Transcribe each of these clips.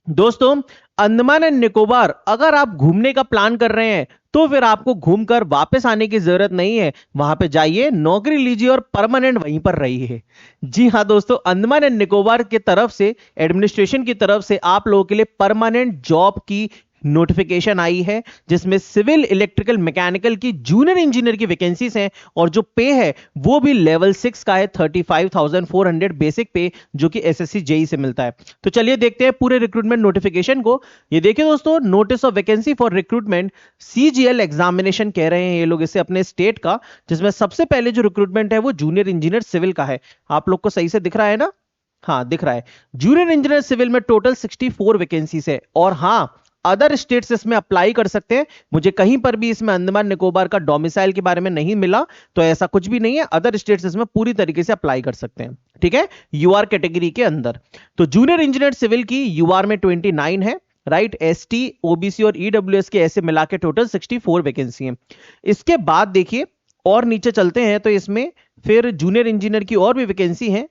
दोस्तों, अंडमान एंड निकोबार अगर आप घूमने का प्लान कर रहे हैं तो फिर आपको घूमकर वापस आने की जरूरत नहीं है। वहां पे जाइए, नौकरी लीजिए और परमानेंट वहीं पर रहिए। जी हां दोस्तों, अंडमान एंड निकोबार की तरफ से, एडमिनिस्ट्रेशन की तरफ से आप लोगों के लिए परमानेंट जॉब की नोटिफिकेशन आई है, जिसमें सिविल, इलेक्ट्रिकल, मैकेनिकल की जूनियर इंजीनियर की वैकेंसीज हैं और जो पे है वो भी लेवल 6 का है, 35,400 बेसिक पे, जो कि एसएससी जेई से मिलता है। तो चलिए देखते हैं पूरे रिक्रूटमेंट नोटिफिकेशन को। ये देखिए दोस्तों, notice of vacancy for recruitment CGL examination कह रहे हैं ये लोग इसे अपने स्टेट का, जिसमें सबसे पहले जो रिक्रूटमेंट है वो जूनियर इंजीनियर सिविल का है। आप लोग को सही से दिख रहा है ना? हाँ दिख रहा है। जूनियर इंजीनियर सिविल में टोटल 64 वैकेंसीज है और हाँ, अदर स्टेट्स इसमें अप्लाई कर सकते हैं। मुझे कहीं पर भी इसमें अंडमान निकोबार का डोमिसाइल के बारे में नहीं मिला, तो ऐसा कुछ भी नहीं है। अदर स्टेट्स इसमें पूरी तरीके से अप्लाई कर सकते हैं, ठीक है, यूआर कैटेगरी के अंदर। तो जूनियर इंजीनियर सिविल की यूआर में 29 है, राइट। एसटी, ओबीसी और ईडब्ल्यूएस के ऐसे मिला के टोटल 64 वैकेंसी है। इसके बाद देखिए और नीचे चलते हैं तो इसमें फिर जूनियर इंजीनियर की और भी वैकेंसी है।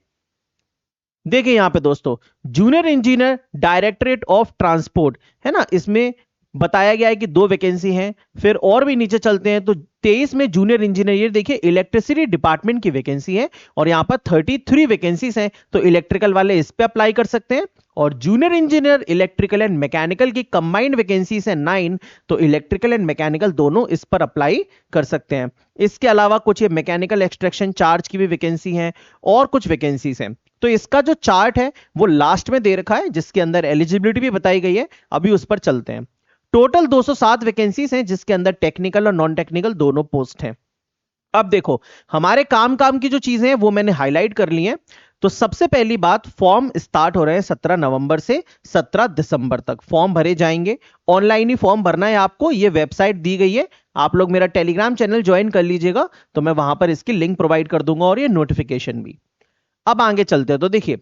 देखिए यहां पे दोस्तों, junior engineer directorate of transport है ना, इसमें बताया गया है कि 2 वैकेंसी हैं। फिर और भी नीचे चलते हैं तो 23 में जूनियर इंजीनियर, ये देखिए इलेक्ट्रिसिटी डिपार्टमेंट की वैकेंसी है और यहां पर 33 वैकेंसीज हैं, तो इलेक्ट्रिकल वाले इस पे अप्लाई कर सकते हैं। और junior engineer electrical and mechanical की कंबाइंड वैकेंसीज है 9, तो इलेक्ट्रिकल एंड मैकेनिकल दोनों इस पर अप्लाई कर सकते हैं। इसके अलावा कुछ ये मैकेनिकल एक्सट्रैक्शन चार्ज की भी वैकेंसी है और कुछ वैकेंसीज हैं। तो इसका जो चार्ट है वो लास्ट में दे रखा है, जिसके अंदर एलिजिबिलिटी भी बताई गई है। अभी उस पर चलते हैं। टोटल 207 वैकेंसीज हैं, जिसके अंदर टेक्निकल और नॉन टेक्निकल दोनों पोस्ट हैं। अब देखो, हमारे काम की जो चीजें हैं वो मैंने हाईलाइट कर ली हैं। तो सबसे पहली बात, फॉर्म स्टार्ट हो रहे हैं 17 नवंबर से 17 दिसंबर तक फॉर्म भरे जाएंगे। ऑनलाइन ही फॉर्म भरना है आपको, ये वेबसाइट दी गई है। आप लोग मेरा टेलीग्राम चैनल ज्वाइन कर लीजिएगा, तो मैं वहां पर इसकी लिंक प्रोवाइड कर दूंगा और ये नोटिफिकेशन भी। अब आगे चलते हैं तो देखिए,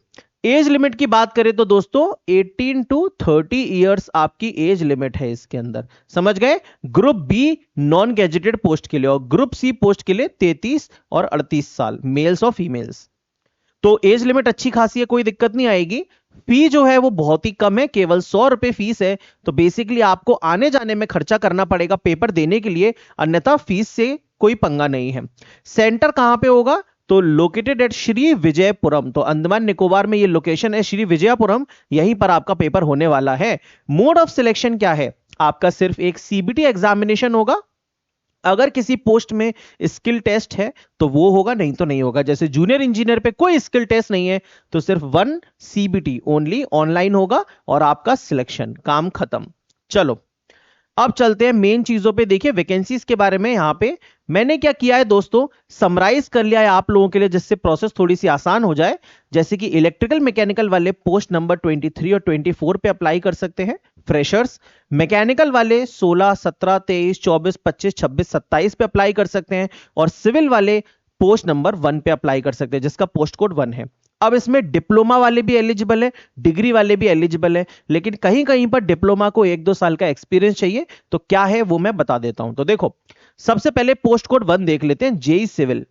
एज लिमिट की बात करें तो दोस्तों 18 टू 30 इयर्स आपकी एज लिमिट है इसके अंदर, समझ गए। Group B non gazetted post के लिए और ग्रुप सी पोस्ट के लिए 33 और 38 साल, मेल्स और फीमेल्स। तो एज लिमिट अच्छी खासी है, कोई दिक्कत नहीं आएगी। फी जो है वो बहुत ही कम है, केवल 100 रुपए फीस है। तो बेसिकली आपको आने जाने में खर्चा करना पड़ेगा पेपर देने के लिए, अन्यथा फीस से कोई पंगा नहीं है। सेंटर कहां पे होगा? तो लोकेटेड एट श्री विजयपुरम, तो अंडमान निकोबार में ये लोकेशन है श्री विजयपुरम, यहीं पर आपका पेपर होने वाला है। मोड ऑफ सिलेक्शन क्या है? आपका सिर्फ एक सीबीटी एग्जामिनेशन होगा। अगर किसी पोस्ट में स्किल टेस्ट है तो वो होगा, नहीं तो नहीं होगा। जैसे जूनियर इंजीनियर पे कोई स्किल टेस्ट नहीं है, तो सिर्फ 1 सीबीटी ओनली ऑनलाइन होगा और आपका सिलेक्शन, काम खत्म। चलो अब चलते हैं मेन चीजों पे। देखिए वैकेंसीज के बारे में यहां पे मैंने क्या किया है दोस्तों, समराइज कर लिया है आप लोगों के लिए, जिससे प्रोसेस थोड़ी सी आसान हो जाए। जैसे कि इलेक्ट्रिकल मैकेनिकल वाले पोस्ट नंबर 23 और 24 पे अप्लाई कर सकते हैं, फ्रेशर्स। मैकेनिकल वाले 16, 17, 23, 24, 25, 26, 27 पे अप्लाई कर सकते हैं और सिविल वाले पोस्ट नंबर 1 पे अप्लाई कर सकते हैं, जिसका पोस्ट कोड 1 है। अब इसमें डिप्लोमा वाले भी एलिजिबल है, डिग्री वाले भी एलिजिबल है, लेकिन कहीं कहीं पर डिप्लोमा को 1-2 साल का एक्सपीरियंस चाहिए। तो क्या है वो मैं बता देता हूं। तो देखो, सबसे पहले पोस्ट कोड 1 देख लेते हैं, जेई सिविल।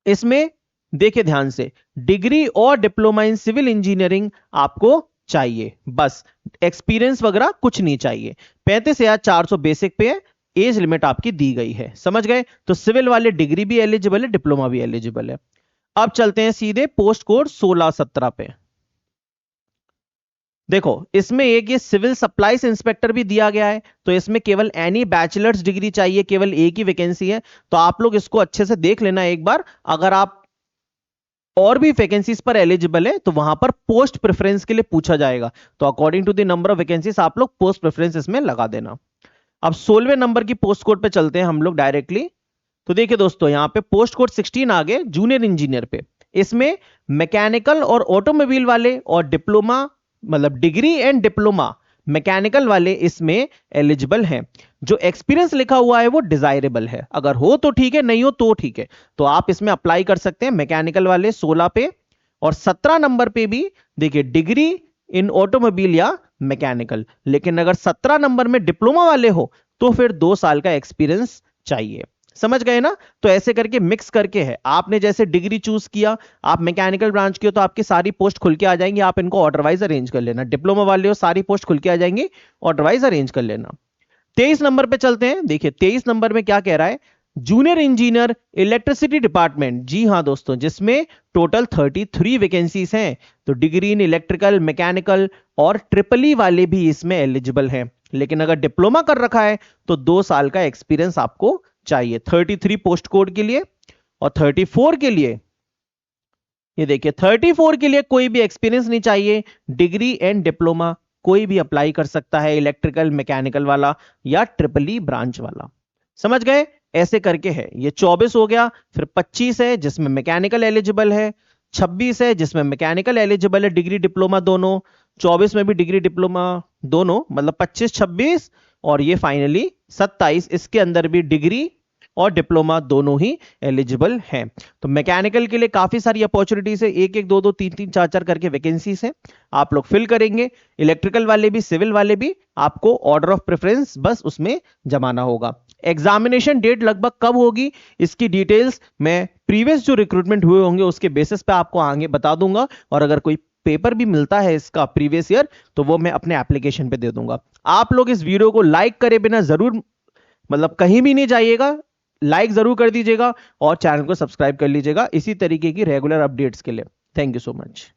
इसमें देखिए ध्यान से, डिग्री और डिप्लोमा इन सिविल इंजीनियरिंग आपको चाहिए, बस एक्सपीरियंस वगैरह कुछ नहीं चाहिए। 35,400 बेसिक पे है, एज लिमिट आपकी दी गई है, समझ गए। तो सिविल वाले डिग्री भी एलिजिबल है, डिप्लोमा भी एलिजिबल है। अब चलते हैं सीधे पोस्ट कोड 16-17 पे। देखो इसमें एक ये सिविल सप्लाईज इंस्पेक्टर भी दिया गया है, तो इसमें केवल एनी बैचलर्स डिग्री चाहिए, केवल एक ही वैकेंसी है। तो आप लोग इसको अच्छे से देख लेना एक बार। अगर आप और भी वैकेंसीज पर एलिजिबल है तो वहां पर पोस्ट प्रेफरेंस के लिए पूछा जाएगा, तो according to the number of vacancies आप लोग पोस्ट प्रेफरेंस इसमें लगा देना। अब 16वें नंबर की पोस्ट कोड पे चलते हैं हम लोग डायरेक्टली। तो देखिए दोस्तों, यहां पे पोस्ट कोड 16 आ गए जूनियर इंजीनियर पे। इसमें मैकेनिकल और ऑटोमोबाइल वाले और डिप्लोमा, मतलब डिग्री एंड डिप्लोमा मैकेनिकल वाले इसमें एलिजिबल हैं। जो एक्सपीरियंस लिखा हुआ है वो डिजायरेबल है, अगर हो तो ठीक है, नहीं हो तो ठीक है। तो आप इसमें अप्लाई कर सकते हैं, मैकेनिकल वाले 16 पे। और 17 नंबर पे भी देखिए डिग्री इन ऑटोमोबाइल या मैकेनिकल, लेकिन अगर 17 नंबर में डिप्लोमा वाले हो तो फिर 2 साल का एक्सपीरियंस चाहिए, समझ गए ना? तो ऐसे करके मिक्स करके है। आपने जैसे डिग्री चूज किया, आप मैकेनिकल ब्रांच की हो तो आपकी सारी पोस्ट खुल के आ जाएंगी, आप इनको ऑर्डर वाइज अरेंज कर लेना। डिप्लोमा वाले हो सारी पोस्ट खुल के आ जाएंगी, ऑर्डर वाइज अरेंज कर लेना। 23 नंबर पे चलते हैं। देखिए 23 नंबर में क्या कह रहा है, जूनियर इंजीनियर इलेक्ट्रिसिटी डिपार्टमेंट। जी हां दोस्तों, जिसमें टोटल 33 वैकेंसीज हैं। तो डिग्री इन इलेक्ट्रिकल, मैकेनिकल और ट्रिपल ई वाले भी इसमें एलिजिबल हैं। लेकिन अगर डिप्लोमा कर रखा है तो 2 साल का एक्सपीरियंस आपको चाहिए 33 पोस्ट कोड के लिए। और 34 के लिए, ये देखिए 34 के लिए कोई भी एक्सपीरियंस नहीं चाहिए, डिग्री एंड डिप्लोमा कोई भी अप्लाई कर सकता है, इलेक्ट्रिकल मैकेनिकल वाला या ट्रिपल ई ब्रांच वाला। समझ गए? ऐसे करके है। ये 24 हो गया। फिर 25 है जिसमें मैकेनिकल एलिजिबल है, 26 है जिसमें मैकेनिकल एलिजिबल है, डिग्री डिप्लोमा दोनों, 24 में भी डिग्री डिप्लोमा दोनों, मतलब 25 26, और ये फाइनली 27, इसके अंदर भी डिग्री और डिप्लोमा दोनों ही एलिजिबल हैं। तो मैकेनिकल के लिए काफी सारी अपॉर्चुनिटीज है, 1 1 2 2 3 3 4 4 करके वैकेंसीज हैं, आप लोग फिल करेंगे। इलेक्ट्रिकल वाले भी, सिविल वाले भी, आपको ऑर्डर ऑफ प्रेफरेंस बस उसमें जमाना होगा। एग्जामिनेशन डेट लगभग कब होगी इसकी डिटेल्स मैं प्रीवियस जो रिक्रूटमेंट हुए होंगे उसके बेसिस पे आपको आगे बता दूंगा, और अगर कोई पेपर भी मिलता है इसका प्रीवियस ईयर तो वो मैं अपने एप्लीकेशन पे दे दूंगा। आप लोग इस वीडियो को लाइक करे बिना जरूर, मतलब कहीं भी नहीं जाइएगा, लाइक जरूर कर दीजिएगा और चैनल को सब्सक्राइब कर लीजिएगा इसी तरीके की रेगुलर अपडेट्स के लिए। Thank you so much.